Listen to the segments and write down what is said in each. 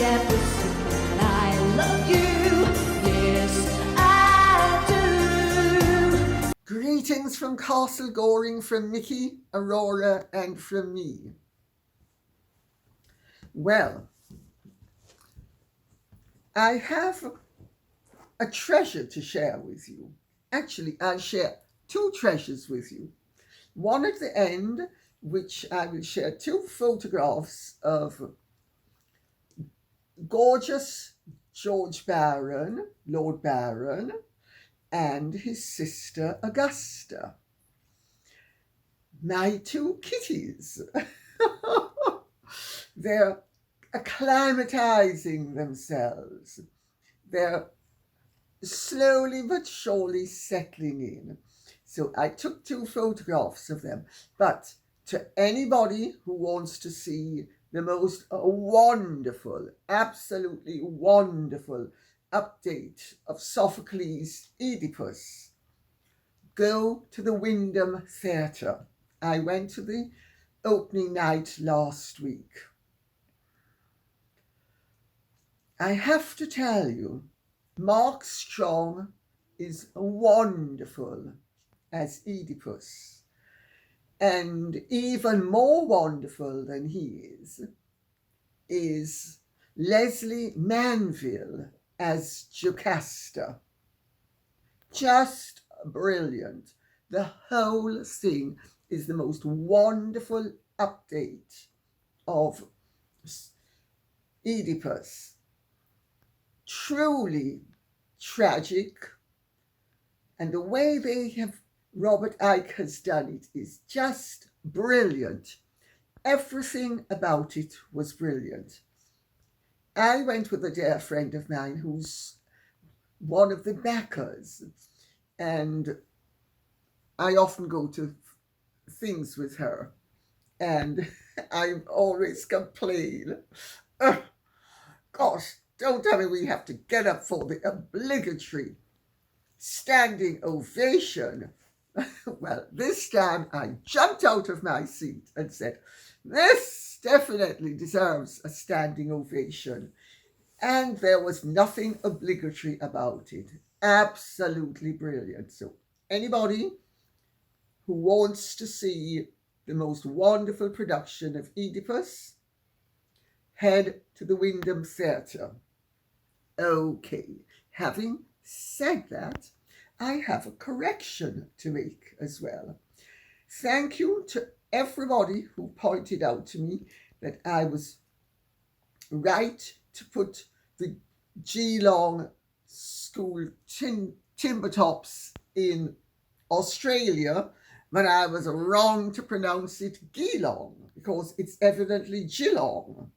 episode that I love you. Yes, I do. Greetings from Castle Goring, from Mickey, Aurora, and from me. Well, I have a treasure to share with you. Actually, I'll share two treasures with you. One at the end, which I will share two photographs of gorgeous George Baron, Lord Baron, and his sister Augusta. My two kitties. They're acclimatizing themselves. They're slowly but surely settling in. So I took two photographs of them. But to anybody who wants to see the most wonderful, absolutely wonderful update of Sophocles' Oedipus, go to the Wyndham Theatre. I went to the opening night last week. I have to tell you, Mark Strong is wonderful as Oedipus, and even more wonderful than he is Leslie Manville as Jocasta. Just brilliant. The whole thing is the most wonderful update of Oedipus. Truly tragic, and the way Robert Icke has done it is just brilliant. Everything about it was brilliant. I went with a dear friend of mine who's one of the backers, and I often go to things with her, and I always complain, oh, gosh, don't tell me we have to get up for the obligatory standing ovation. Well, this time I jumped out of my seat and said, this definitely deserves a standing ovation. And there was nothing obligatory about it. Absolutely brilliant. So anybody who wants to see the most wonderful production of Oedipus, head to the Wyndham Theatre. Okay, having said that, I have a correction to make as well. Thank you to everybody who pointed out to me that I was right to put the Geelong school timber tops in Australia, but I was wrong to pronounce it Geelong because it's evidently Geelong.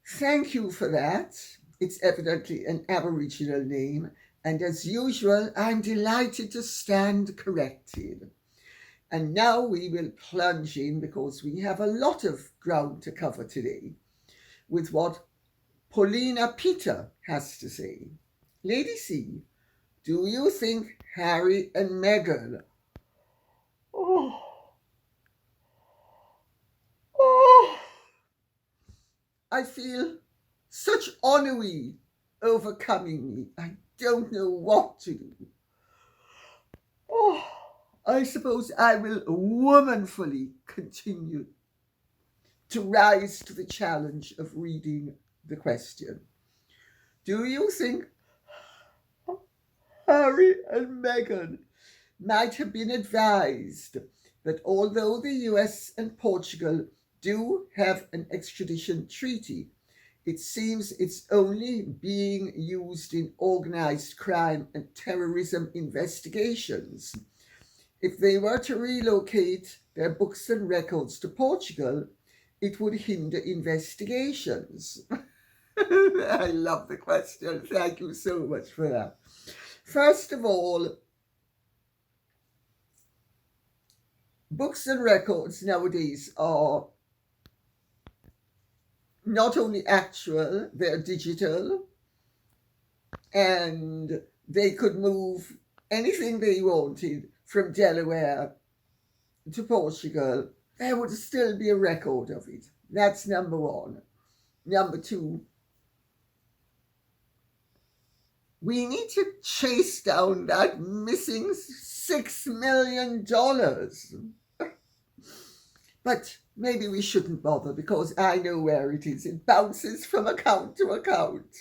Thank you for that. It's evidently an Aboriginal name, and as usual, I'm delighted to stand corrected. And now we will plunge in, because we have a lot of ground to cover today, with what Paulina Peter has to say. Lady C, do you think Harry and Meghan... I feel such ennui overcoming me. I don't know what to do. I suppose I will womanfully continue to rise to the challenge of reading the question. Do you think Harry and Meghan might have been advised that although the US and Portugal do have an extradition treaty, it seems it's only being used in organised crime and terrorism investigations? If they were to relocate their books and records to Portugal, it would hinder investigations. I love the question. Thank you so much for that. First of all, books and records nowadays are not only actual, they're digital, and they could move anything they wanted from Delaware to Portugal. There would still be a record of it. That's number one. Number two, We need to chase down that missing $6 million. But maybe we shouldn't bother because I know where it is. It bounces from account to account.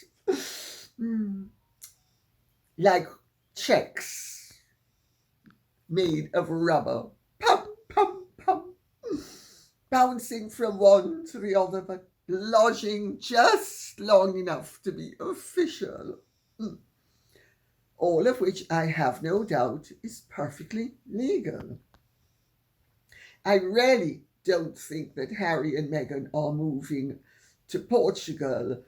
Like checks made of rubber. Pum, pum, pum. Bouncing from one to the other, but lodging just long enough to be official. All of which I have no doubt is perfectly legal. I really don't think that Harry and Meghan are moving to Portugal,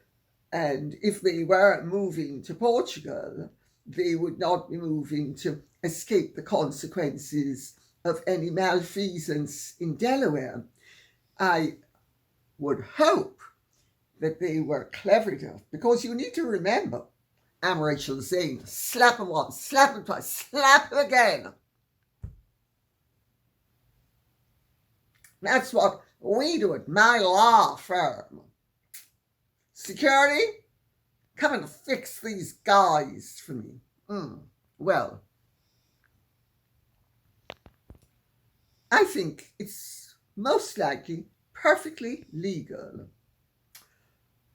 and if they were moving to Portugal, they would not be moving to escape the consequences of any malfeasance in Delaware. I would hope that they were clever enough, because you need to remember, I'm Rachel saying, slap him once, slap him twice, slap him again. That's what we do at my law firm. Security, come and fix these guys for me. Well, I think it's most likely perfectly legal.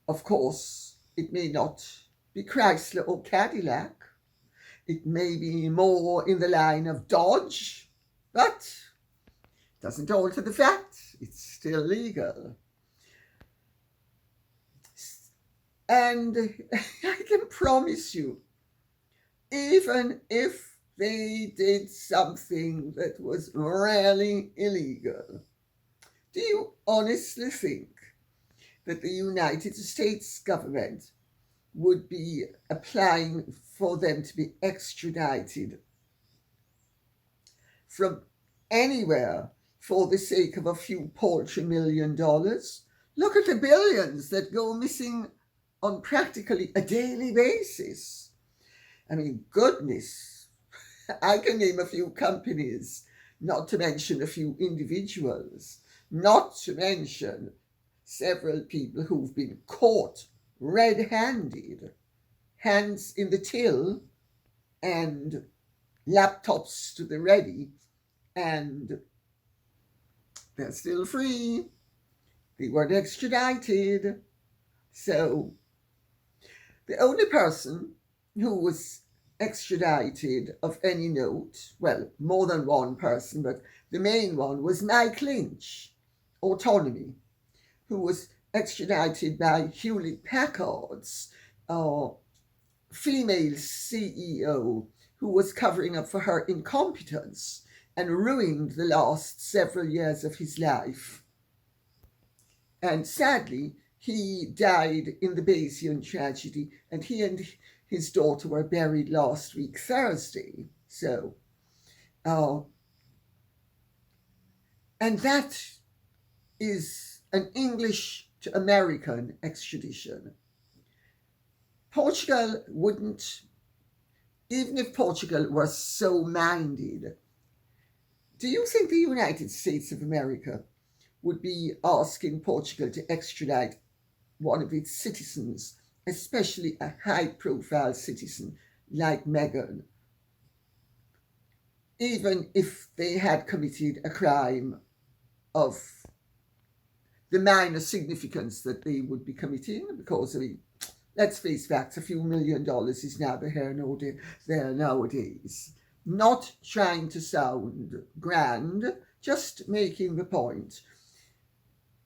Of course, it may not be Chrysler or Cadillac. It may be more in the line of Dodge, but doesn't alter the fact it's still legal. And I can promise you, even if they did something that was really illegal, do you honestly think that the United States government would be applying for them to be extradited from anywhere for the sake of a few paltry $1 million? Look at the billions that go missing on practically a daily basis. I mean, goodness, I can name a few companies, not to mention a few individuals, not to mention several people who've been caught red-handed, hands in the till and laptops to the ready, and they're still free. They weren't extradited. So the only person who was extradited of any note, well, more than one person, but the main one was Mike Lynch, Autonomy, who was extradited by Hewlett Packard's female CEO, who was covering up for her incompetence and ruined the last several years of his life. And sadly, he died in the Bayesian tragedy, and he and his daughter were buried last week, Thursday. So, and that is an English to American extradition. Portugal wouldn't, even if Portugal were so minded, do you think the United States of America would be asking Portugal to extradite one of its citizens, especially a high-profile citizen like Meghan, even if they had committed a crime of the minor significance that they would be committing? Because, I mean, let's face facts, a few $1 million is neither here nor there nowadays. Not trying to sound grand, just making the point.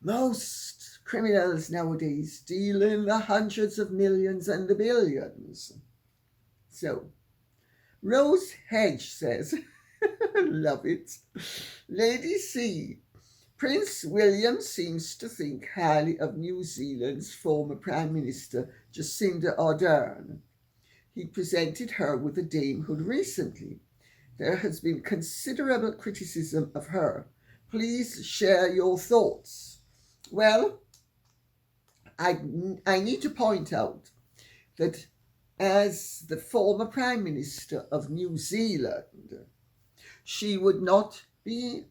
Most criminals nowadays deal in the hundreds of millions and the billions. So, Rose Hedge says, love it, Lady C, Prince William seems to think highly of New Zealand's former Prime Minister Jacinda Ardern. He presented her with a damehood recently. There has been considerable criticism of her. Please share your thoughts. Well, I need to point out that as the former Prime Minister of New Zealand, she would not be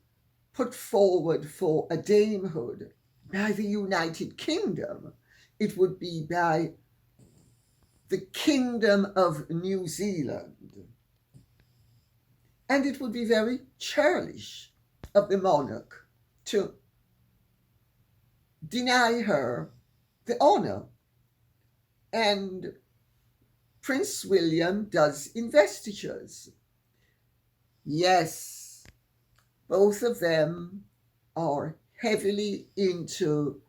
put forward for a damehood by the United Kingdom. It would be by the Kingdom of New Zealand. And it would be very churlish of the monarch to deny her the honour. And Prince William does investitures. Yes, both of them are heavily into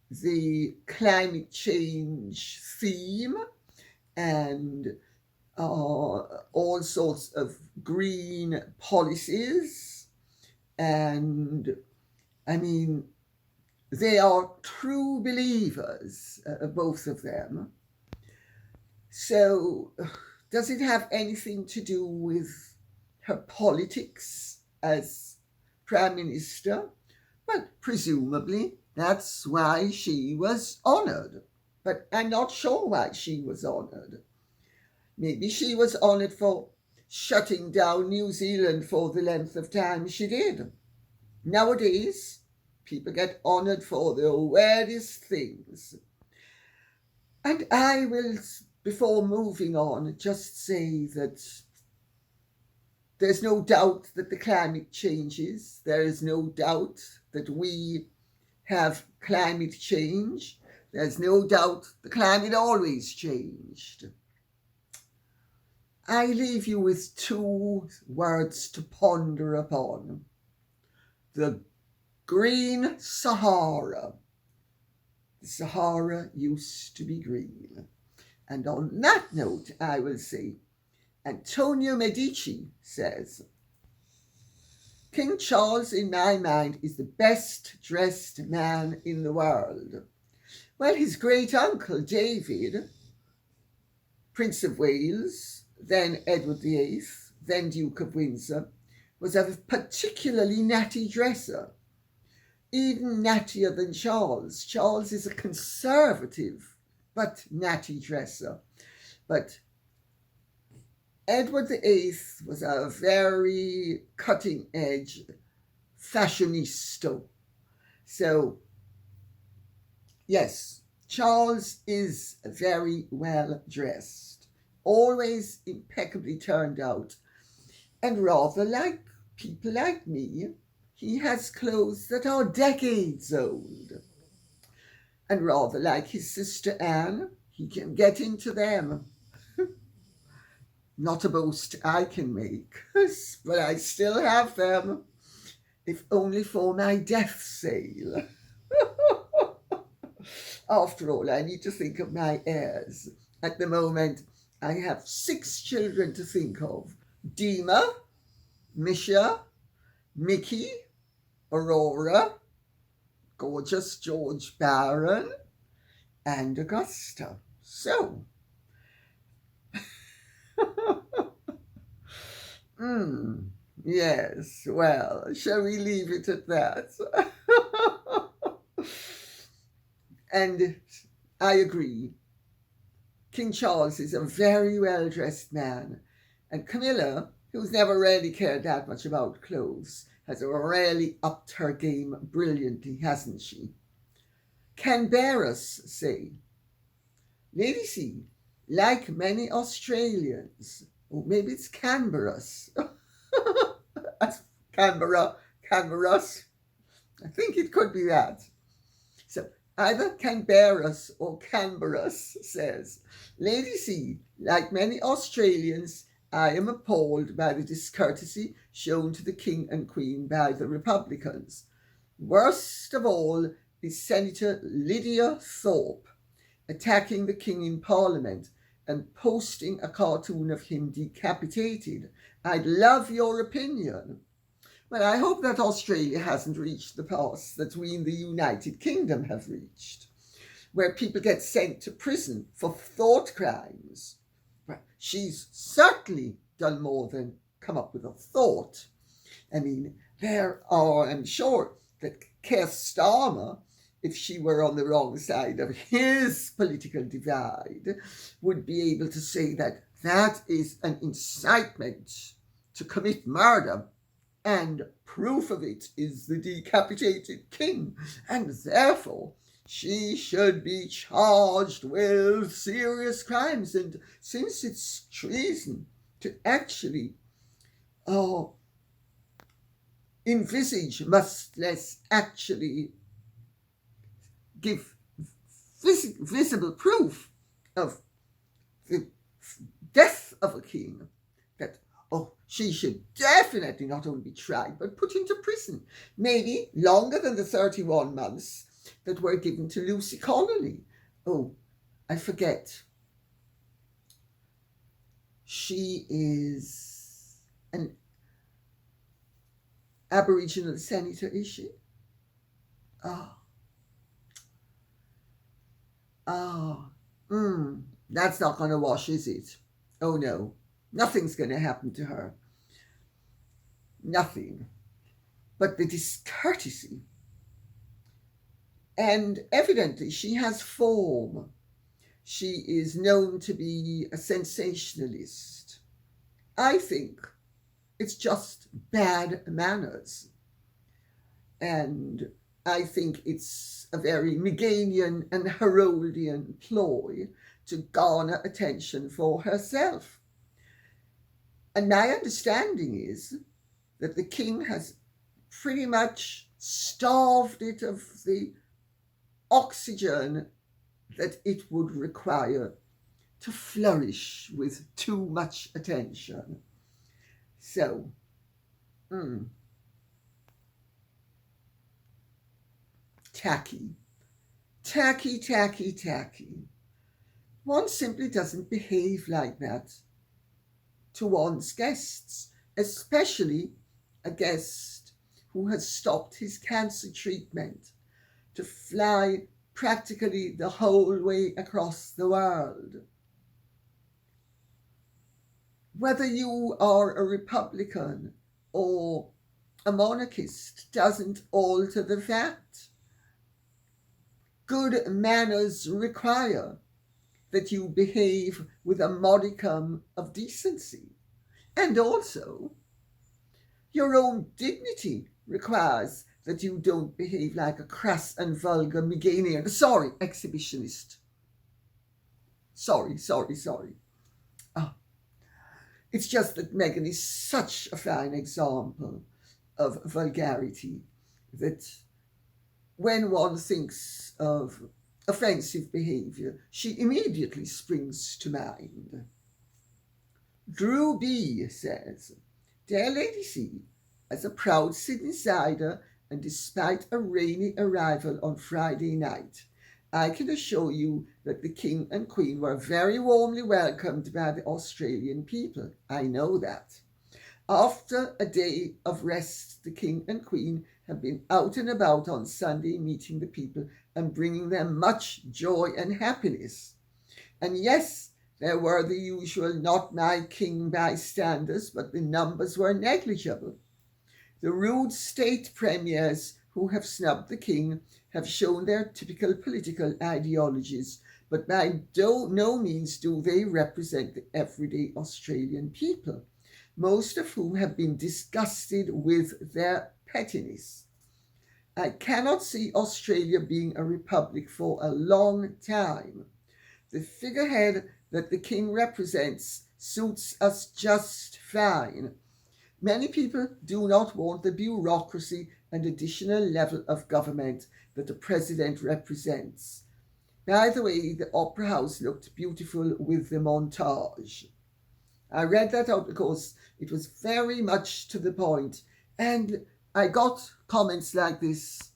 the climate change theme and all sorts of green policies. And I mean, they are true believers, both of them. So, does it have anything to do with her politics as Prime Minister? Well, presumably that's why she was honoured. But I'm not sure why she was honoured. Maybe she was honoured for shutting down New Zealand for the length of time she did. Nowadays, people get honoured for the weirdest things. And I will, before moving on, just say that there's no doubt that the climate changes. There is no doubt that we have climate change. There's no doubt the climate always changed. I leave you with two words to ponder upon. The green Sahara. The Sahara used to be green. And on that note, I will say, Antonio Medici says, King Charles, in my mind, is the best dressed man in the world. Well, his great uncle David, Prince of Wales, then Edward VIII, then Duke of Windsor, was a particularly natty dresser, even nattier than Charles. Charles is a conservative but natty dresser. But Edward VIII was a very cutting-edge fashionista. So, yes, Charles is very well dressed, always impeccably turned out, and rather like people like me, he has clothes that are decades old. And rather like his sister Anne, he can get into them. Not a boast I can make, but I still have them, if only for my death sale. After all, I need to think of my heirs. At the moment, I have 6 children to think of. Dima, Misha, Mickey, Aurora, gorgeous George Barron, and Augusta. So, yes, well, shall we leave it at that? And I agree. King Charles is a very well-dressed man, and Camilla, who's never really cared that much about clothes, has really upped her game brilliantly, hasn't she? Can bear us, say. Lady C, like many Australians, or maybe it's Canberras. Canberras. I think it could be that. So either Canberras or Canberras says, Lady C, like many Australians, I am appalled by the discourtesy shown to the King and Queen by the Republicans. Worst of all is Senator Lidia Thorpe attacking the King in Parliament and posting a cartoon of him decapitated. I'd love your opinion. Well, I hope that Australia hasn't reached the pass that we in the United Kingdom have reached, where people get sent to prison for thought crimes. Well, she's certainly done more than come up with a thought. I mean, there are, I'm sure, that Keir Starmer, if she were on the wrong side of his political divide, would be able to say that that is an incitement to commit murder, and proof of it is the decapitated king, and therefore she should be charged with serious crimes. And since it's treason to actually envisage, much less actually give visible proof of the death of a king, that she should definitely not only be tried but put into prison, maybe longer than the 31 months that were given to Lucy Connolly. I forget. She is an Aboriginal senator, is she? That's not going to wash, is it? Oh no, nothing's going to happen to her. Nothing. But the discourtesy. And evidently she has form. She is known to be a sensationalist. I think it's just bad manners. And I think it's a very Meghan and Heroldian ploy to garner attention for herself. And my understanding is that the king has pretty much starved it of the oxygen that it would require to flourish with too much attention. So, tacky. One simply doesn't behave like that to one's guests, especially a guest who has stopped his cancer treatment to fly practically the whole way across the world. Whether you are a Republican or a monarchist doesn't alter the fact. Good manners require that you behave with a modicum of decency. And also, your own dignity requires that you don't behave like a crass and vulgar Meghan. Sorry, exhibitionist. Sorry. It's just that Meghan is such a fine example of vulgarity that when one thinks of offensive behaviour, she immediately springs to mind. Drew B. says, "Dear Lady C, as a proud Sydneysider, and despite a rainy arrival on Friday night, I can assure you that the King and Queen were very warmly welcomed by the Australian people. I know that. After a day of rest, the King and Queen have been out and about on Sunday meeting the people and bringing them much joy and happiness. And yes, there were the usual not my king bystanders, but the numbers were negligible. The rude state premiers who have snubbed the king have shown their typical political ideologies, but by no means do they represent the everyday Australian people, most of whom have been disgusted with their pettiness. I cannot see Australia being a republic for a long time. The figurehead that the king represents suits us just fine. Many people do not want the bureaucracy and additional level of government that the president represents. By the way, the Opera House looked beautiful with the montage." I read that out because it was very much to the point, and I got comments like this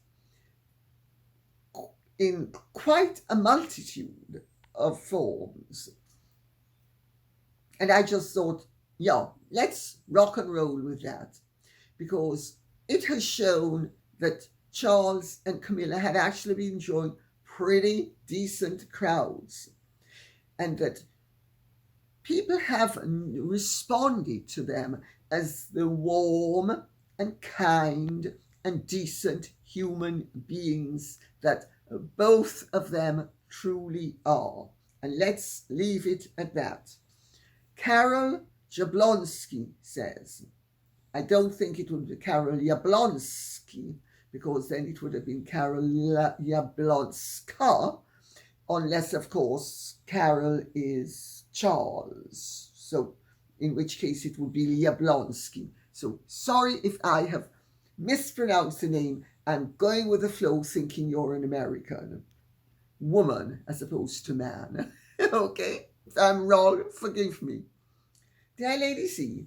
in quite a multitude of forms. And I just thought, yeah, let's rock and roll with that, because it has shown that Charles and Camilla have actually been enjoying pretty decent crowds, and that people have responded to them as the warm and kind and decent human beings that both of them truly are. And let's leave it at that. Carol Jablonski says, "I don't think it would be Carol Jablonski, because then it would have been Carol Jablonska, unless, of course, Carol is Charles. So, in which case it would be Jablonski. So, sorry if I have mispronounced the name. I'm going with the flow thinking you're an American woman as opposed to man. Okay? If I'm wrong, forgive me. Dear Lady C,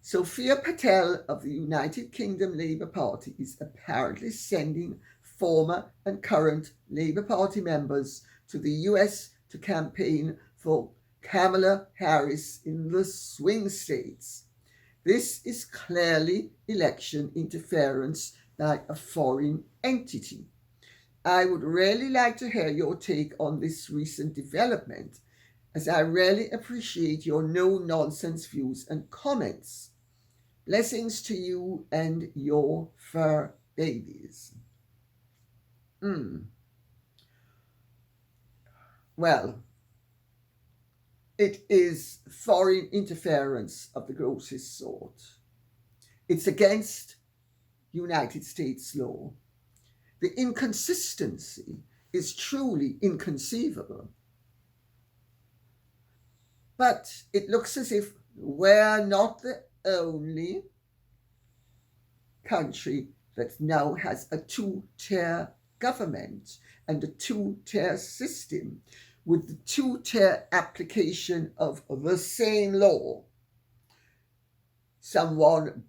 Sophia Patel of the United Kingdom Labour Party is apparently sending former and current Labour Party members to the US to campaign for Kamala Harris in the swing states. This is clearly election interference by a foreign entity. I would really like to hear your take on this recent development, as I really appreciate your no-nonsense views and comments. Blessings to you and your fur babies. Well, it is foreign interference of the grossest sort. It's against United States law. The inconsistency is truly inconceivable. But it looks as if we're not the only country that now has a two-tier government and a two-tier system with the two-tier application of the same law. Someone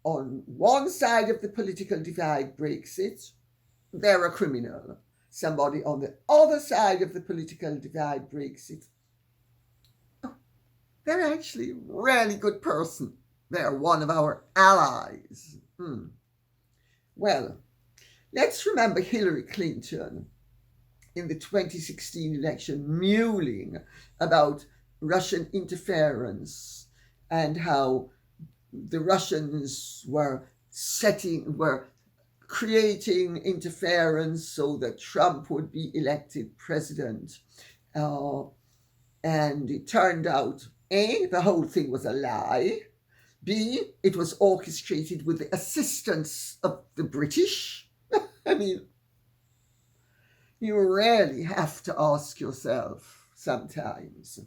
on one side of the political divide breaks it, they're a criminal. Somebody on the other side of the political divide breaks it. Oh, they're actually a really good person. They're one of our allies. Well, let's remember Hillary Clinton in the 2016 election mewling about Russian interference and how the Russians were creating interference so that Trump would be elected president. And it turned out, A, the whole thing was a lie. B, it was orchestrated with the assistance of the British. I mean, you really have to ask yourself sometimes.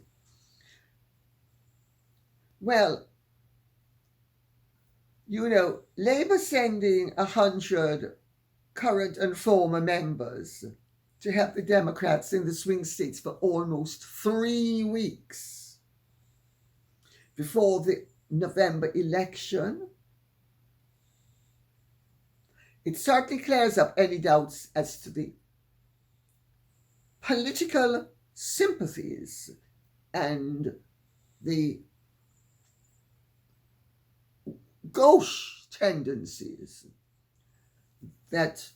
Well, you know, Labour sending 100 current and former members to help the Democrats in the swing states for almost 3 weeks before the November election. It certainly clears up any doubts as to the political sympathies and the gauche tendencies that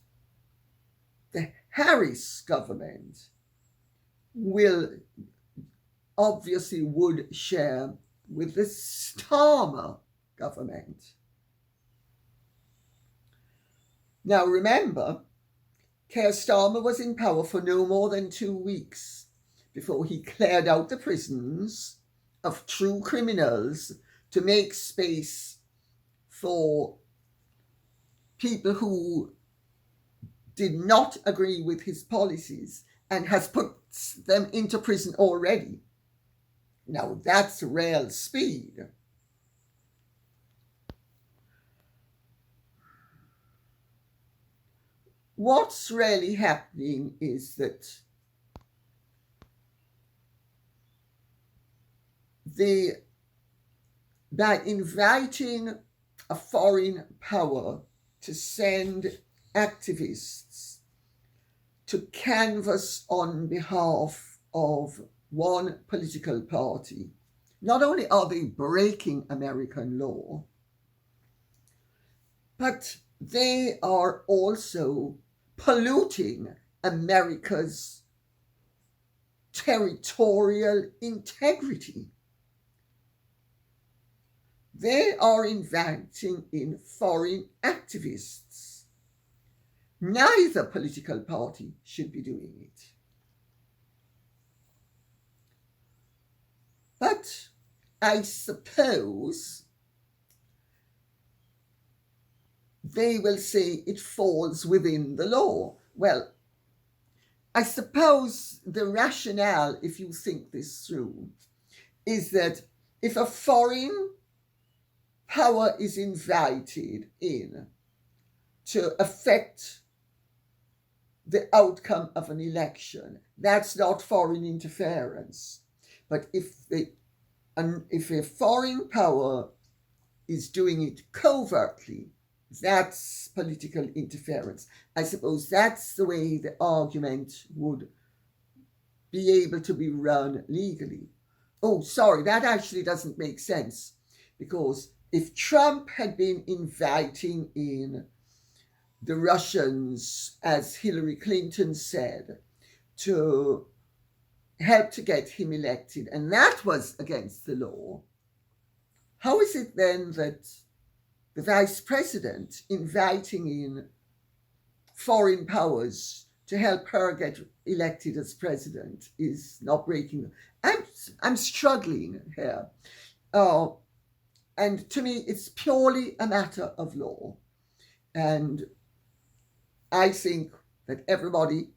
the Harris government would share with the Starmer government. Now remember, Keir Starmer was in power for no more than 2 weeks before he cleared out the prisons of true criminals to make space for people who did not agree with his policies and has put them into prison already. Now that's real speed. What's really happening is that by inviting a foreign power to send activists to canvass on behalf of one political party, not only are they breaking American law, but they are also polluting America's territorial integrity. They are inviting in foreign activists. Neither political party should be doing it. But I suppose they will say it falls within the law. Well, I suppose the rationale, if you think this through, is that if a foreign power is invited in to affect the outcome of an election, that's not foreign interference. But if a foreign power is doing it covertly, that's political interference. I suppose that's the way the argument would be able to be run legally. Oh, sorry, that actually doesn't make sense, because if Trump had been inviting in the Russians, as Hillary Clinton said, to help to get him elected, and that was against the law, how is it then that the vice president inviting in foreign powers to help her get elected as president is not breaking? I'm struggling here. And to me, it's purely a matter of law. And I think that everybody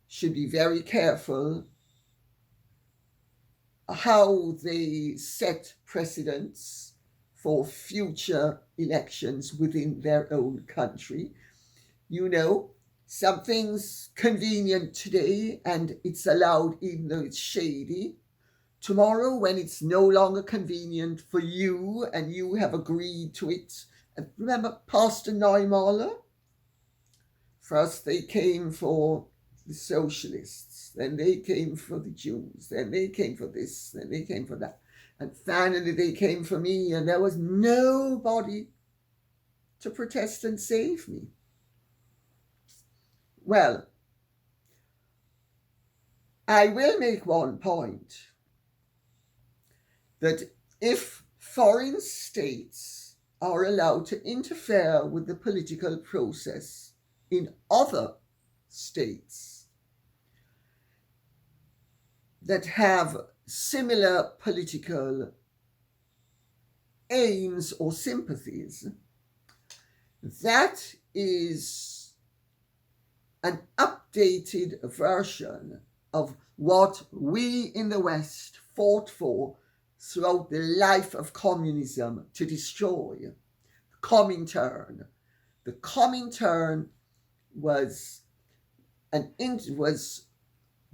should be very careful how they set precedents for future elections within their own country. You know, something's convenient today and it's allowed even though it's shady. Tomorrow, when it's no longer convenient for you and you have agreed to it. And remember Pastor Neumahler? First they came for the socialists, then they came for the Jews, then they came for this, then they came for that. And finally they came for me, and there was nobody to protest and save me. Well, I will make one point, that if foreign states are allowed to interfere with the political process in other states that have similar political aims or sympathies, that is an updated version of what we in the West fought for throughout the life of communism to destroy. Comintern. The Comintern was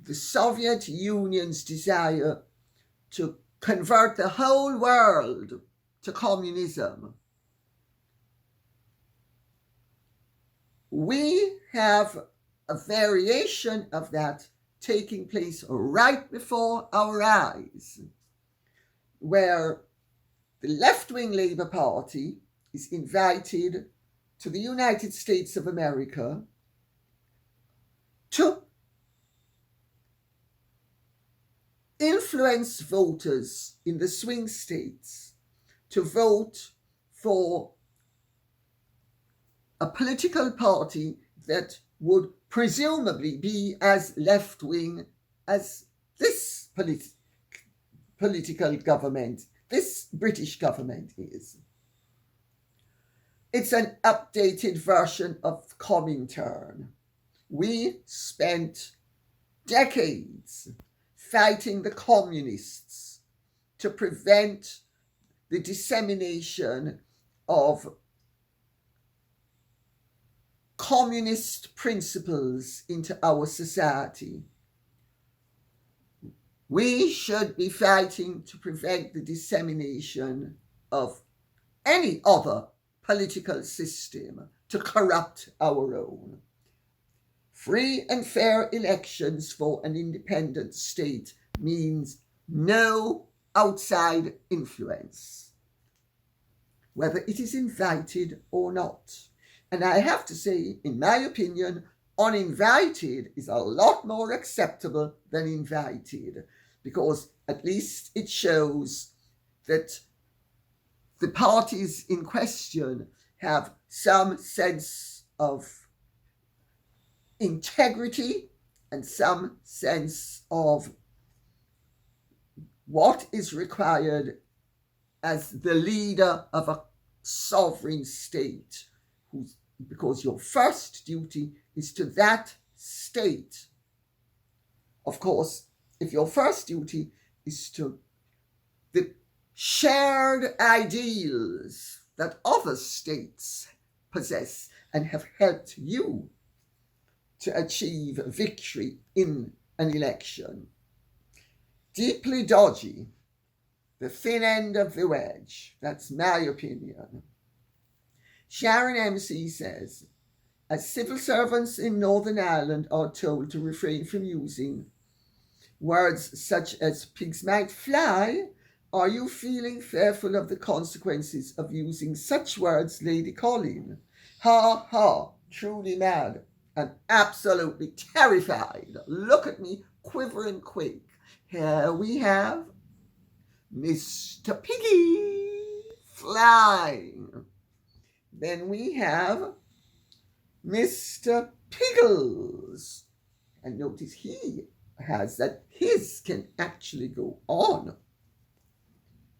the Soviet Union's desire to convert the whole world to communism. We have a variation of that taking place right before our eyes, where the left-wing Labour Party is invited to the United States of America to influence voters in the swing states to vote for a political party that would presumably be as left-wing as this political government, this British government is. It's an updated version of Comintern. We spent decades fighting the communists to prevent the dissemination of communist principles into our society. We should be fighting to prevent the dissemination of any other political system to corrupt our own. Free and fair elections for an independent state means no outside influence, whether it is invited or not. And I have to say, in my opinion, uninvited is a lot more acceptable than invited, because at least it shows that the parties in question have some sense of integrity and some sense of what is required as the leader of a sovereign state, because your first duty is to that state. Of course, if your first duty is to the shared ideals that other states possess and have helped you to achieve victory in an election. Deeply dodgy, the thin end of the wedge. That's my opinion. Sharon MC says, as civil servants in Northern Ireland are told to refrain from using words such as pigs might fly, are you feeling fearful of the consequences of using such words, Lady Colin? Ha ha, truly mad and absolutely terrified. Look at me, quiver and quake. Here we have Mr. Piggy flying. Then we have Mr. Piggles. And notice he has that his can actually go on.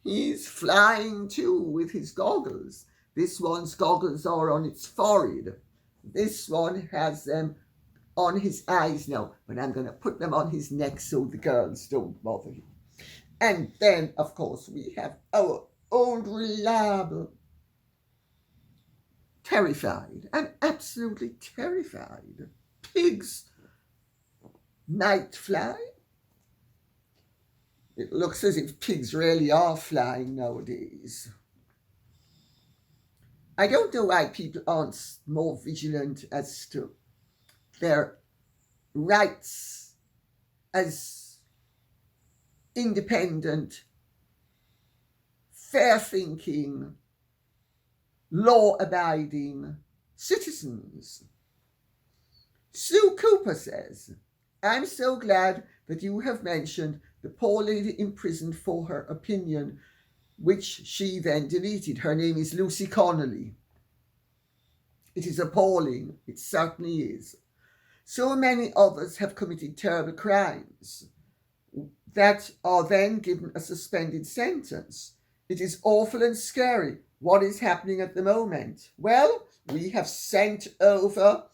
He's flying too with his goggles. This one's goggles are on its forehead. This one has them on his eyes now, but I'm going to put them on his neck so the girls don't bother him. And then, of course, we have our old reliable, terrified, and absolutely terrified. Pigs might fly. It looks as if pigs really are flying nowadays. I don't know why people aren't more vigilant as to their rights as independent, fair-thinking, law-abiding citizens. Sue Cooper says, I'm so glad that you have mentioned the poor lady imprisoned for her opinion, which she then deleted. Her name is Lucy Connolly. It is appalling. It certainly is. So many others have committed terrible crimes that are then given a suspended sentence. It is awful and scary what is happening at the moment. Well, we have sent over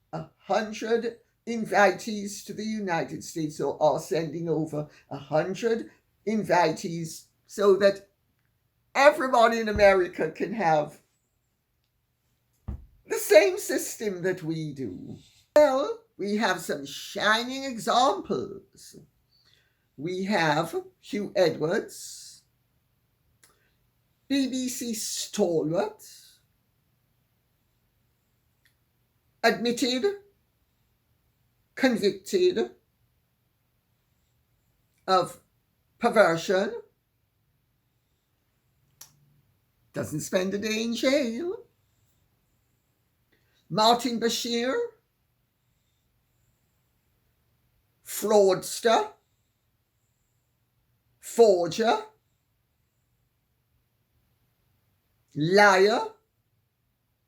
100 invitees to the United States, or are sending over 100 invitees so that everybody in America can have the same system that we do. Well, we have some shining examples. We have Hugh Edwards, BBC stalwart, admitted, convicted of perversion, doesn't spend a day in jail. Martin Bashir, fraudster, forger, liar,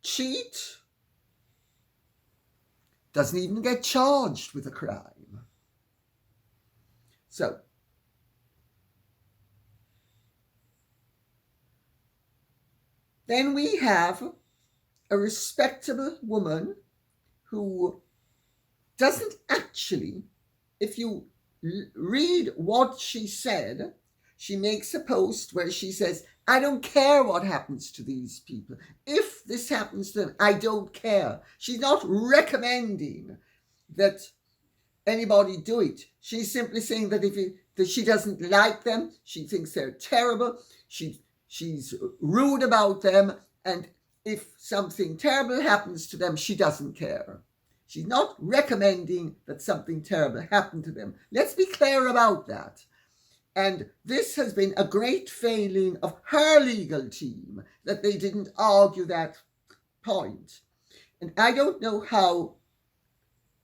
cheat, doesn't even get charged with a crime. So, then we have a respectable woman who doesn't actually, if you read what she said, she makes a post where she says, I don't care what happens to these people. If this happens to them, I don't care. She's not recommending that anybody do it. She's simply saying that that she doesn't like them, she thinks they're terrible, she's rude about them, and if something terrible happens to them, she doesn't care. She's not recommending that something terrible happen to them. Let's be clear about that. And this has been a great failing of her legal team, that they didn't argue that point. And I don't know how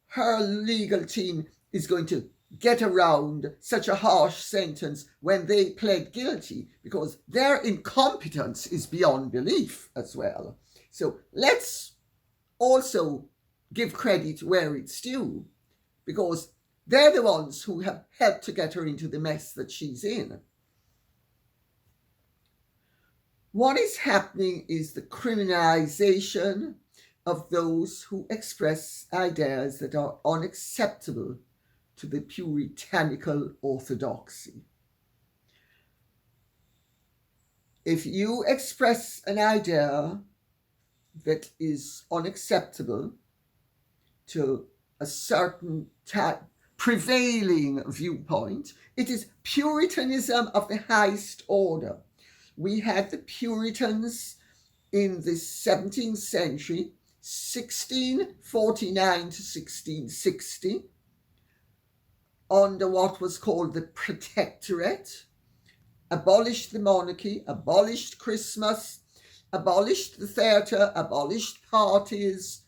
her legal team is going to get around such a harsh sentence when they pled guilty, because their incompetence is beyond belief as well. So let's also give credit where it's due, because they're the ones who have helped to get her into the mess that she's in. What is happening is the criminalization of those who express ideas that are unacceptable to the puritanical orthodoxy. If you express an idea that is unacceptable to a certain prevailing viewpoint, it is Puritanism of the highest order. We had the Puritans in the 17th century, 1649 to 1660, under what was called the Protectorate, abolished the monarchy, abolished Christmas, abolished the theatre, abolished parties,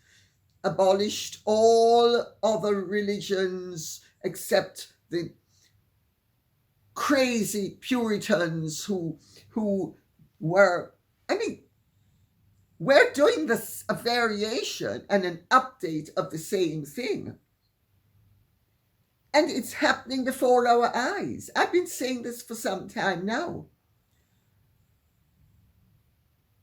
abolished all other religions except the crazy Puritans who were, we're doing this a variation and an update of the same thing. And it's happening before our eyes. I've been saying this for some time now.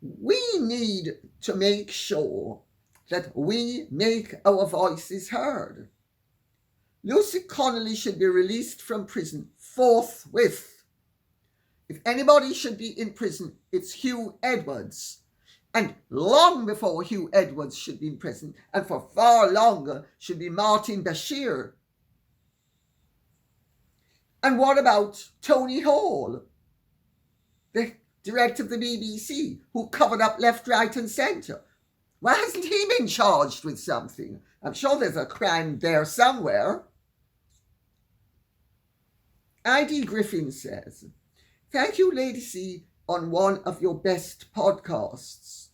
We need to make sure that we make our voices heard. Lucy Connolly should be released from prison forthwith. If anybody should be in prison, it's Hugh Edwards. And long before Hugh Edwards should be in prison, and for far longer, should be Martin Bashir. And what about Tony Hall, the director of the BBC, who covered up left, right and centre? Why hasn't he been charged with something? I'm sure there's a crime there somewhere. I.D. Griffin says, "Thank you, Lady C, on one of your best podcasts.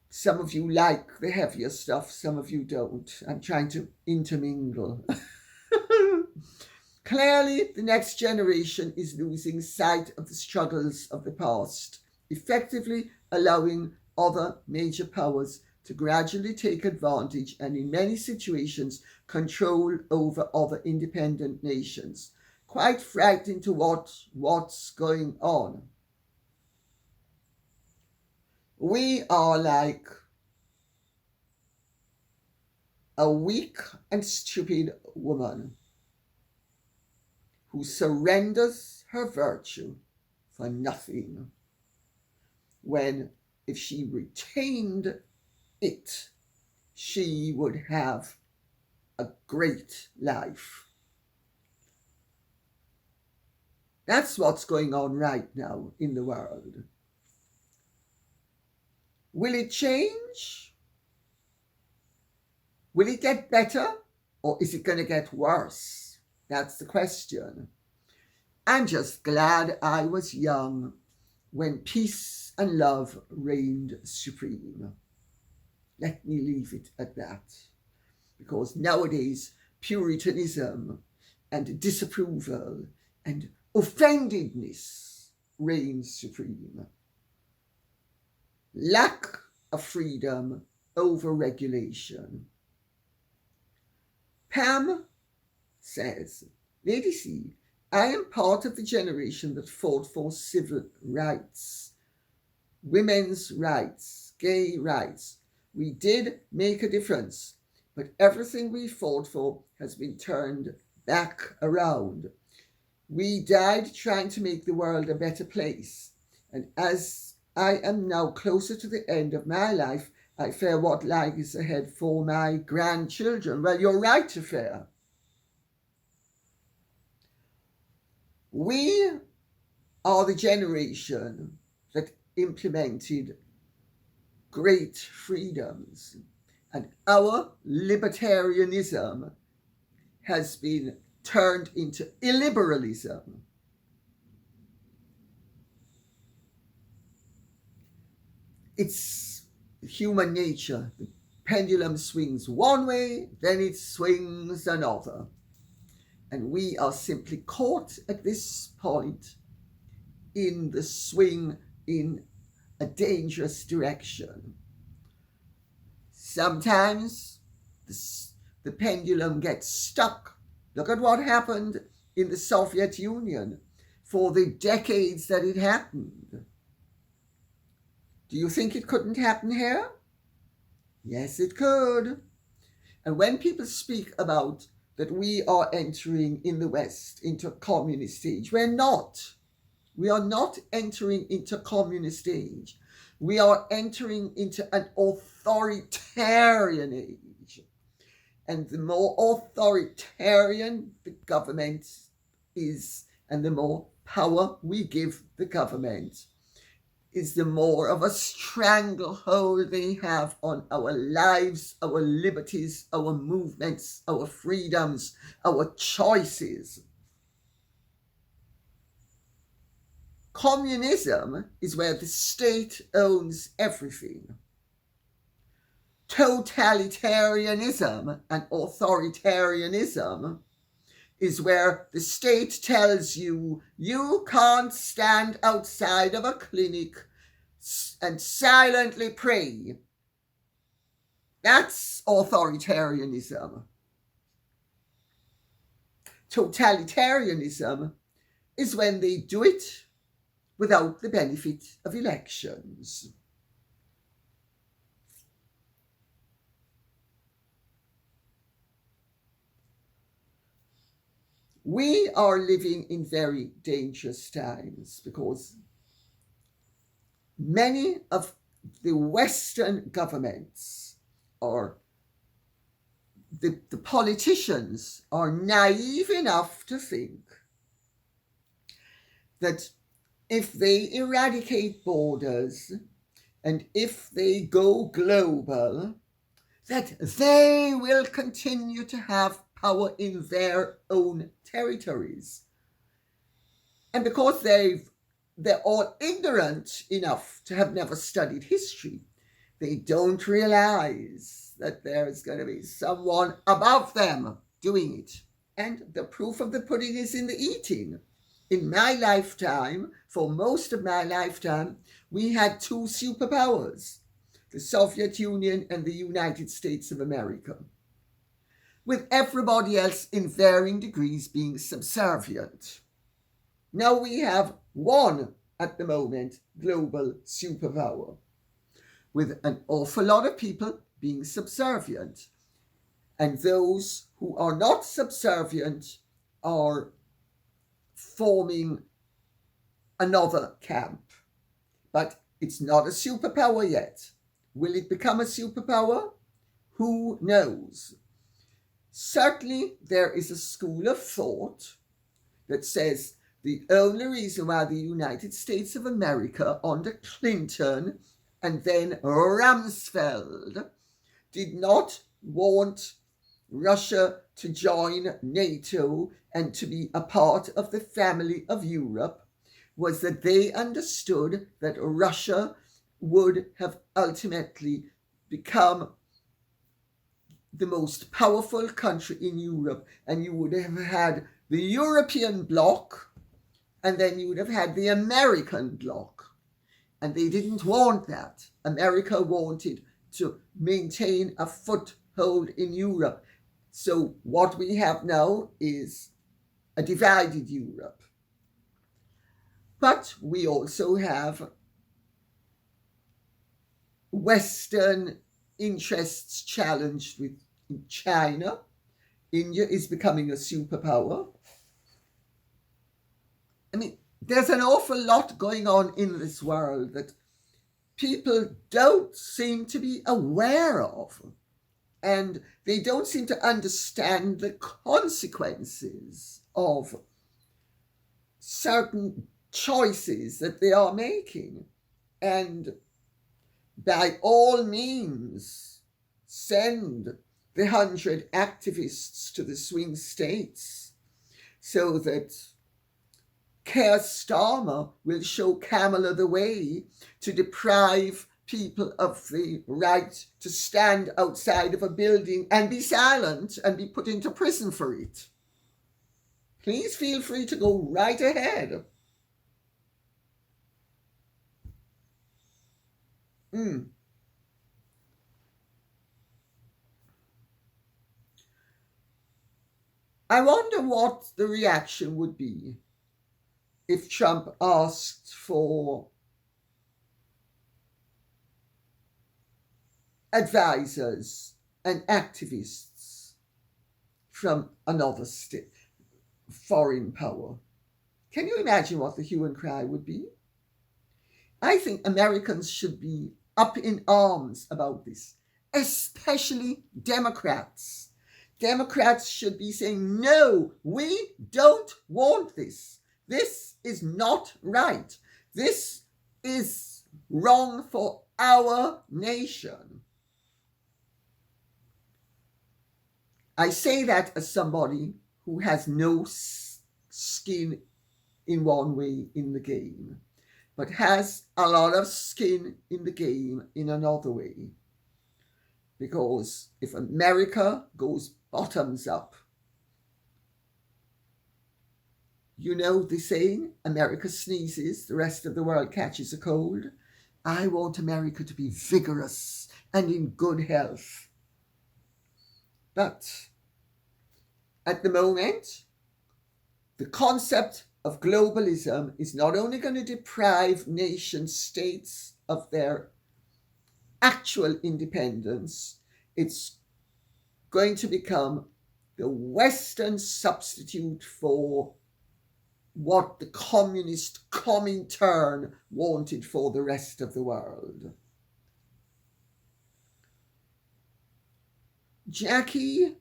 Some of you like the heavier stuff, some of you don't. I'm trying to intermingle." Clearly, the next generation is losing sight of the struggles of the past, effectively allowing other major powers to gradually take advantage and in many situations control over other independent nations. Quite frightened to watch what's going on. We are like a weak and stupid woman who surrenders her virtue for nothing, when if she retained it, she would have a great life. That's what's going on right now in the world. Will it change? Will it get better? Or is it going to get worse? That's the question. I'm just glad I was young when peace and love reigned supreme. Let me leave it at that. Because nowadays, Puritanism and disapproval and offendedness reigns supreme. Lack of freedom over regulation. Pam says, "Lady C, I am part of the generation that fought for civil rights, women's rights, gay rights. We did make a difference, but everything we fought for has been turned back around. We died trying to make the world a better place, and as I am now closer to the end of my life, I fear what lies ahead for my grandchildren." Well, you're right to fear. We are the generation that implemented great freedoms, and our libertarianism has been turned into illiberalism. It's human nature. The pendulum swings one way, then it swings another. And we are simply caught at this point in the swing in a dangerous direction. Sometimes the pendulum gets stuck. Look at what happened in the Soviet Union. for the decades that it happened. Do you think it couldn't happen here? Yes, it could. And when people speak about that we are entering in the West into a communist age, we're not. We are not entering into a communist age. We are entering into an authoritarian age. And the more authoritarian the government is, and the more power we give the government, is the more of a stranglehold they have on our lives, our liberties, our movements, our freedoms, our choices. Communism is where the state owns everything. Totalitarianism and authoritarianism is where the state tells you you can't stand outside of a clinic and silently pray. That's authoritarianism. Totalitarianism is when they do it without the benefit of elections. We are living in very dangerous times because many of the Western governments or the politicians are naive enough to think that if they eradicate borders and if they go global, that they will continue to have power in their own territories. And because they're all ignorant enough to have never studied history, they don't realize that there's going to be someone above them doing it. And the proof of the pudding is in the eating. In my lifetime, for most of my lifetime, we had two superpowers, the Soviet Union and the United States of America, with everybody else in varying degrees being subservient. Now we have one, at the moment, global superpower, with an awful lot of people being subservient. And those who are not subservient are forming another camp. But it's not a superpower yet. Will it become a superpower? Who knows? Certainly, there is a school of thought that says the only reason why the United States of America under Clinton and then Rumsfeld did not want Russia to join NATO and to be a part of the family of Europe was that they understood that Russia would have ultimately become the most powerful country in Europe, and you would have had the European bloc, and then you would have had the American bloc. And they didn't want that. America wanted to maintain a foothold in Europe. So what we have now is a divided Europe. But we also have Western interests challenged with China. India is becoming a superpower. I mean, there's an awful lot going on in this world that people don't seem to be aware of. And they don't seem to understand the consequences of certain choices that they are making. And by all means, send the 100 activists to the swing states so that Keir Starmer will show Camilla the way to deprive people of the right to stand outside of a building and be silent and be put into prison for it. Please feel free to go right ahead. I wonder what the reaction would be if Trump asked for advisors and activists from another state, foreign power. Can you imagine what the hue and cry would be? I think Americans should be up in arms about this, especially Democrats. Democrats should be saying, no, we don't want this. This is not right. This is wrong for our nation. I say that as somebody who has no skin in one way in the game, but has a lot of skin in the game in another way. Because if America goes bottoms up, you know the saying, America sneezes, the rest of the world catches a cold. I want America to be vigorous and in good health. But at the moment, the concept of globalism is not only going to deprive nation states of their actual independence, it's going to become the Western substitute for what the communist Comintern wanted for the rest of the world. Jackie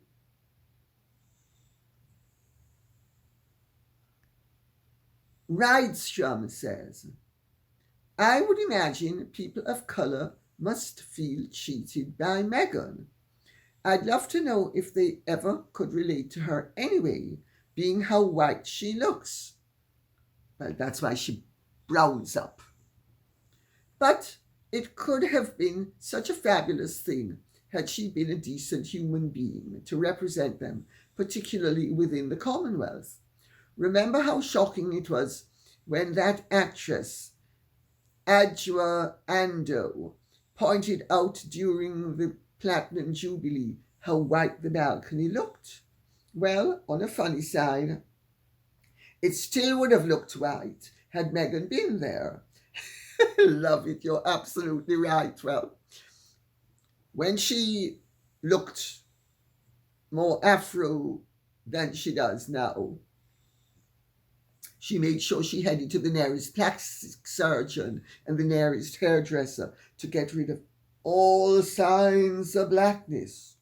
Rydstrom says, I would imagine people of colour must feel cheated by Meghan. I'd love to know if they ever could relate to her anyway, being how white she looks. Well, that's why she browns up. But it could have been such a fabulous thing had she been a decent human being to represent them, particularly within the Commonwealth. Remember how shocking it was when that actress, Adjoa Andoh, pointed out during the Platinum Jubilee how white the balcony looked? Well, on a funny side, it still would have looked white had Meghan been there. Love it, you're absolutely right. Well, when she looked more Afro than she does now, she made sure she headed to the nearest plastic surgeon and the nearest hairdresser to get rid of all signs of blackness.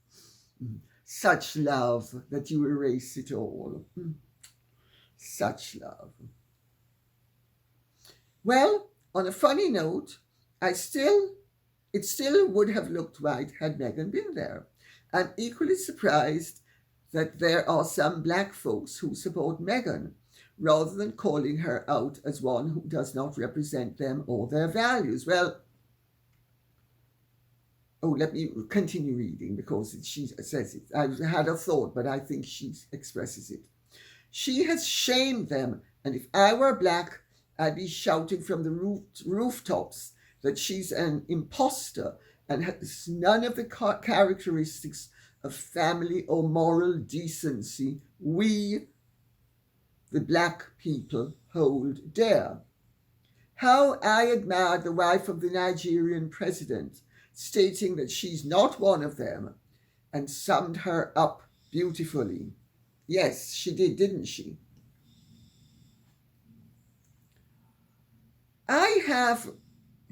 Such love that you erase it all. Such love. Well, on a funny note, it still would have looked white had Meghan been there. I'm equally surprised that there are some black folks who support Meghan, rather than calling her out as one who does not represent them or their values. Well, let me continue reading because she says it. I had a thought, but I think she expresses it. She has shamed them, and if I were black, I'd be shouting from the rooftops that she's an imposter and has none of the characteristics of family or moral decency we, the black people, hold dear. How I admired the wife of the Nigerian president, stating that she's not one of them, and summed her up beautifully. Yes, she did, didn't she? I have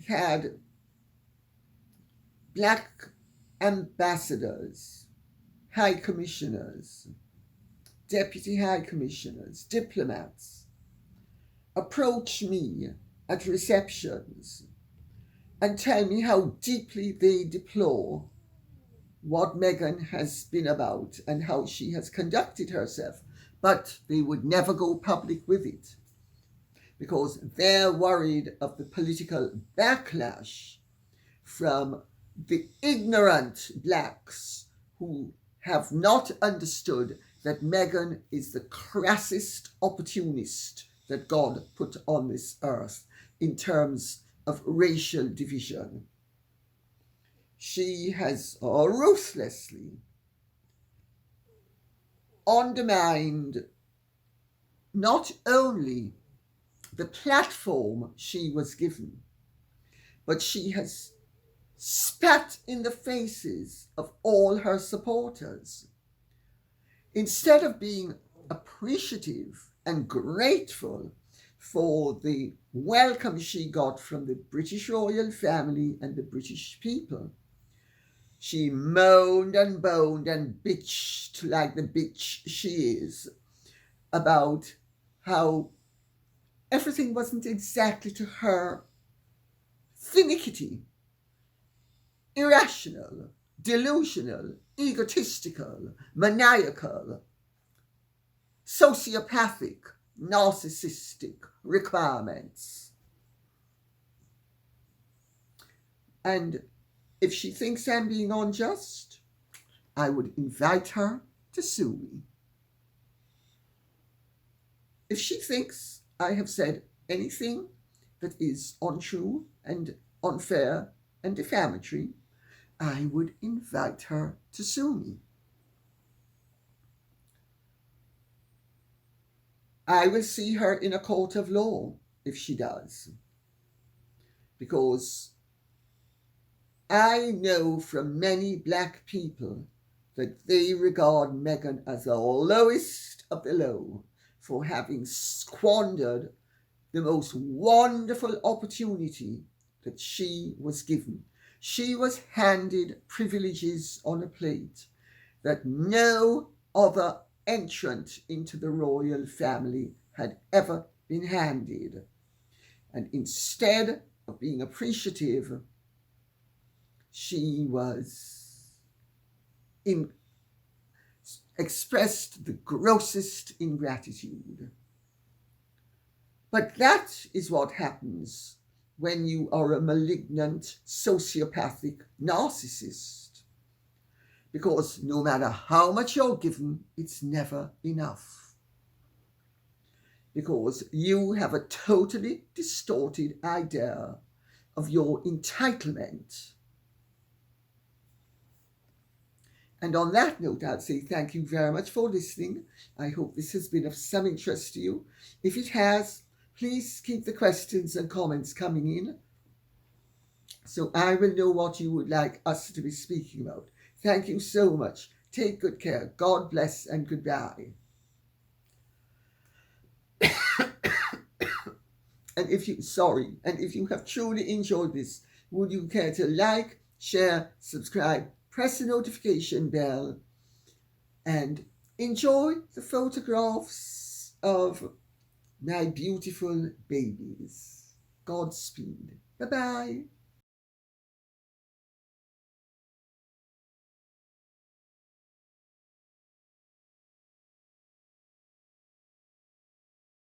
had black ambassadors, high commissioners, deputy high commissioners, diplomats approach me at receptions and tell me how deeply they deplore what Meghan has been about and how she has conducted herself, but they would never go public with it because they're worried of the political backlash from the ignorant blacks who have not understood that Meghan is the crassest opportunist that God put on this earth in terms of racial division. She has ruthlessly undermined not only the platform she was given, but she has spat in the faces of all her supporters. Instead of being appreciative and grateful for the welcome she got from the British royal family and the British people, she moaned and boned and bitched like the bitch she is about how everything wasn't exactly to her finicky, irrational, delusional, egotistical, maniacal, sociopathic, narcissistic requirements. And if she thinks I'm being unjust, I would invite her to sue me. If she thinks I have said anything that is untrue and unfair and defamatory, I would invite her to sue me. I will see her in a court of law if she does, because I know from many black people that they regard Meghan as the lowest of the low for having squandered the most wonderful opportunity that she was given. She was handed privileges on a plate that no other entrant into the royal family had ever been handed. And instead of being appreciative, she expressed the grossest ingratitude. But that is what happens when you are a malignant, sociopathic narcissist. Because no matter how much you're given, it's never enough. Because you have a totally distorted idea of your entitlement. And on that note, I'd say thank you very much for listening. I hope this has been of some interest to you. If it has, please keep the questions and comments coming in so I will know what you would like us to be speaking about. Thank you so much. Take good care. God bless and goodbye. And if you have truly enjoyed this, would you care to like, share, subscribe, press the notification bell, and enjoy the photographs of my beautiful babies. Godspeed. Bye-bye.